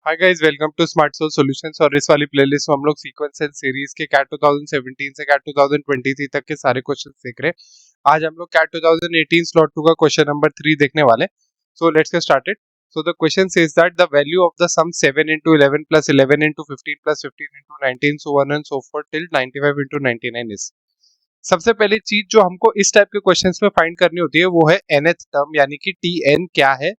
Hi guys, welcome to smart soul solutions. और इस वाली प्लेलिस्ट में हम लोग सीक्वेंस एंड सीरीज के कैट 2017 से कैट 2023 तक के सारे क्वेश्चन देख रहे हैं। आज हम लोग कैट 2018 स्लॉट 2 का क्वेश्चन नंबर 3 देखने वाले। So let's get started. So the question says that the value of the sum 7 into 11 plus 11 into 15 plus 15 into 19 so on and so forth till 95 into 99 is। सबसे पहली चीज जो हमको इस type के क्वेश्चंस में फाइंड करनी होती है वो है nth टर्म, यानी कि tn क्या है,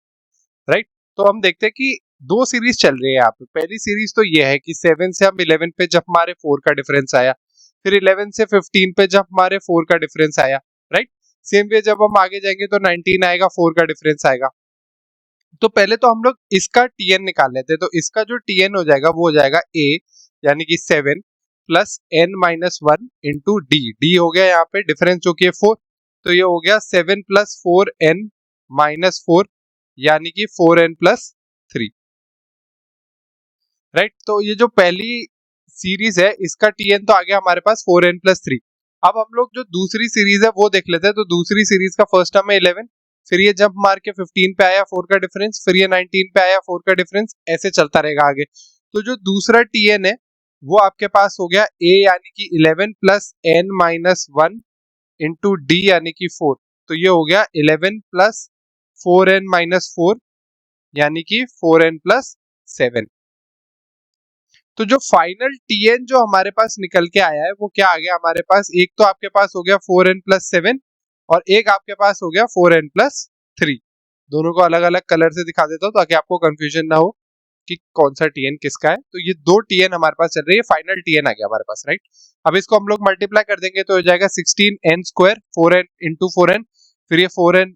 राइट। तो हम देखते हैं कि दो सीरीज चल रही है यहाँ पे। पहली सीरीज तो ये है कि 7 से हम 11 पे जब हमारे 4 का डिफरेंस आया, फिर 11 से 15 पे जब हमारे 4 का डिफरेंस आया, राइट। सेम वे जब हम आगे जाएंगे तो 19 आएगा, 4 का डिफरेंस आएगा। तो पहले तो हम लोग इसका टीएन निकाल लेते हैं। तो इसका जो टीएन हो जाएगा वो हो जाएगा ए, यानी कि 7 plus n minus 1 into D. D हो गया यहाँ पे डिफरेंस जो कि है 4, तो ये हो गया 7 प्लस 4 एन माइनस 4, यानी कि 4n प्लस 3, राइट। तो ये जो पहली सीरीज है इसका टीएन तो आ गया हमारे पास 4n प्लस 3। अब हम लोग जो दूसरी सीरीज है वो देख लेते हैं। तो दूसरी सीरीज का फर्स्ट टर्म है 11, फिर ये जंप मार के 15 पे आया 4 का डिफरेंस, फिर ये 19 पे आया 4 का डिफरेंस, ऐसे चलता रहेगा आगे। तो जो दूसरा टीएन है वो आपके पास हो गया ए, यानी कि 11 plus n minus 1 into D, यानी कि 4। तो ये हो गया 11 प्लस 4n माइनस 4, यानी कि 4n प्लस 7। तो जो फाइनल टीएन जो हमारे पास निकल के आया है वो क्या आ गया हमारे पास? एक तो आपके पास हो गया 4n प्लस 7 और एक आपके पास हो गया 4n प्लस 3। दोनों को अलग अलग कलर से दिखा देता हूँ ताकि आपको कंफ्यूजन ना हो कि कौन सा टीएन किसका है। तो ये दो टीएन हमारे पास चल रही है, फाइनल टीएन आ गया हमारे पास, राइट। अब इसको हम लोग मल्टीप्लाई कर देंगे तो हो जाएगा 16n square 4n into 4n, फिर ये 4n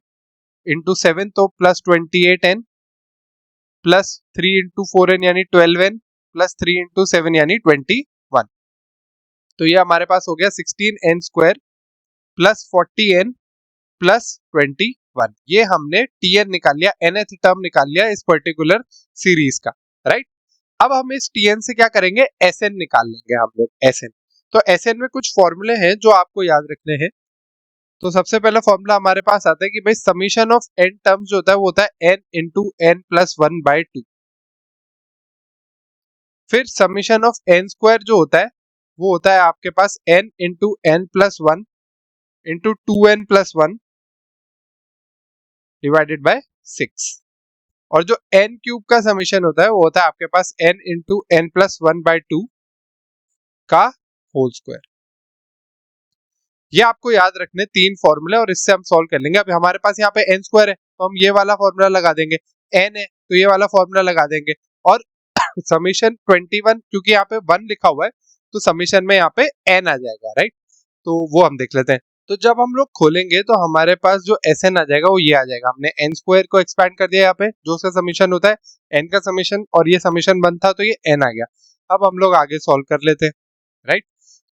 इंटू 7 तो plus 28n plus 3 into 4n यानी 12n प्लस 3 इंटू 7 यानी 21। तो ये हमारे पास हो गया 16n square plus 40n plus 21। ये हमने टीएन निकाल लिया, nth टर्म निकाल लिया इस पर्टिकुलर सीरीज का, राइट। अब हम इस टीएन से क्या करेंगे? एसएन निकाल लेंगे हम लोग, एसएन। तो एसएन में कुछ फॉर्मूले हैं जो आपको याद रखने हैं। तो सबसे पहला फॉर्मूला हमारे पास आता है कि भाई समीशन ऑफ एन टर्म्स जो होता है वो होता है n into n plus 1 by 2। फिर समीशन ऑफ एन स्क्वायर जो होता है वो होता है आपके पास n into n plus 1 into 2n plus 1 divided by 6। और जो n क्यूब का समीशन होता है वो होता है आपके पास n into n plus 1 by 2 का होल स्क्वायर। ये आपको याद रखने तीन फॉर्मूले और इससे हम सॉल्व कर लेंगे। अब हमारे पास यहाँ पे n स्क्वायर है तो हम ये वाला फॉर्मूला लगा देंगे, n है तो ये वाला फॉर्मूला लगा देंगे, और समीशन 21 क्योंकि यहाँ पे 1 लिखा हुआ है तो समीशन में यहाँ पे n आ जाएगा, राइट। तो वो हम देख लेते हैं। तो जब हम लोग खोलेंगे तो हमारे पास जो Sn आ जाएगा वो ये आ जाएगा। हमने n स्क्वायर को एक्सपैंड कर दिया यहाँ पे, जो उसका समीशन होता है n का समीशन, और ये समीशन 1 था तो ये n आ गया। अब हम लोग आगे सॉल्व कर लेते हैं, राइट।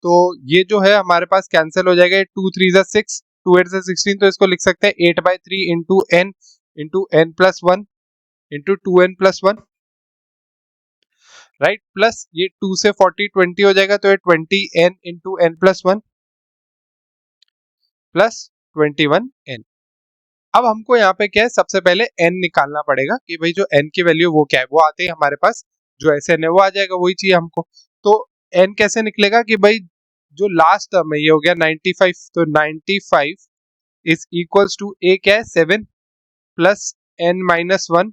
तो ये जो है हमारे पास कैंसिल हो जाएगा, 2 3 जा 6, 2 8 जा 16, तो इसको लिख सकते हैं 8/3 into n plus 1 into 2n plus 1, right. Plus ये 2 से 40 20 हो जाएगा तो ये 20n into n plus 1 plus 21n। अब हमको यहाँ पे क्या है, सबसे पहले n निकालना पड़ेगा कि भाई जो n की वैल्यू वो क्या है। वो आते ही हमारे पास जो Sn है वो आ जाएगा, वही चाहिए हमको। तो n कैसे निकलेगा कि भाई जो लास्ट टर्म है ये हो गया 95, तो 95 इज इक्वल्स टू a क्या है 7 plus n minus 1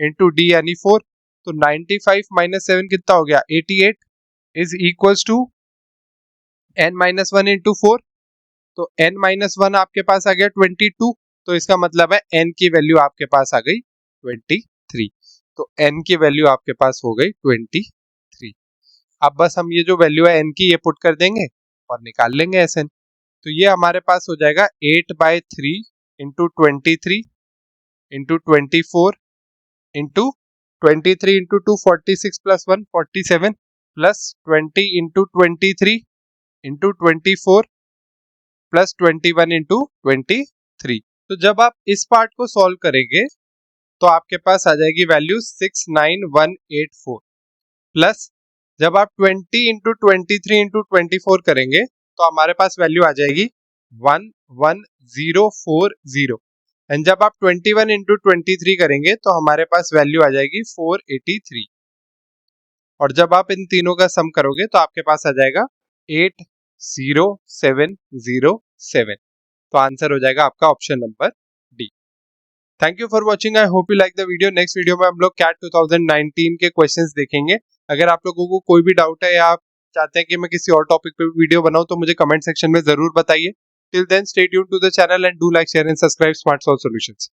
into D यानी 4। तो 95 माइनस 7 कितना हो गया 88 is equals to n minus 1 into 4। तो n माइनस 1 आपके पास आ गया 22, तो इसका मतलब है n की वैल्यू आपके पास आ गई 23। तो n की वैल्यू आपके पास हो गई 23। अब बस हम ये जो वैल्यू है n की ये पुट कर देंगे और निकाल लेंगे Sn। तो ये हमारे पास हो जाएगा 8/3 into 23 into 24 into 23 into 2 46 plus 1 47 plus 20 into 23 into 24 plus 21 into 23। तो जब आप इस पार्ट को सॉल्व करेंगे तो आपके पास आ जाएगी वैल्यू 69184, प्लस जब आप 20 इंटू 23 इंटू 24 करेंगे तो हमारे पास वैल्यू आ जाएगी 11040, एंड जब आप 21 इंटू 23 करेंगे तो हमारे पास वैल्यू आ जाएगी 483। और जब आप इन तीनों का सम करोगे तो आपके पास आ जाएगा 80707। तो आंसर हो जाएगा आपका option number D. Thank you for watching, I hope you like the video. Next video में हम लोग कैट 2019 के क्वेश्चंस देखेंगे। अगर आप लोगों को कोई भी डाउट है या आप चाहते हैं कि मैं किसी और टॉपिक पे वीडियो बनाऊं तो मुझे कमेंट सेक्शन में जरूर बताइए। Till then stay tuned to the channel and do like share and subscribe smart solve solutions.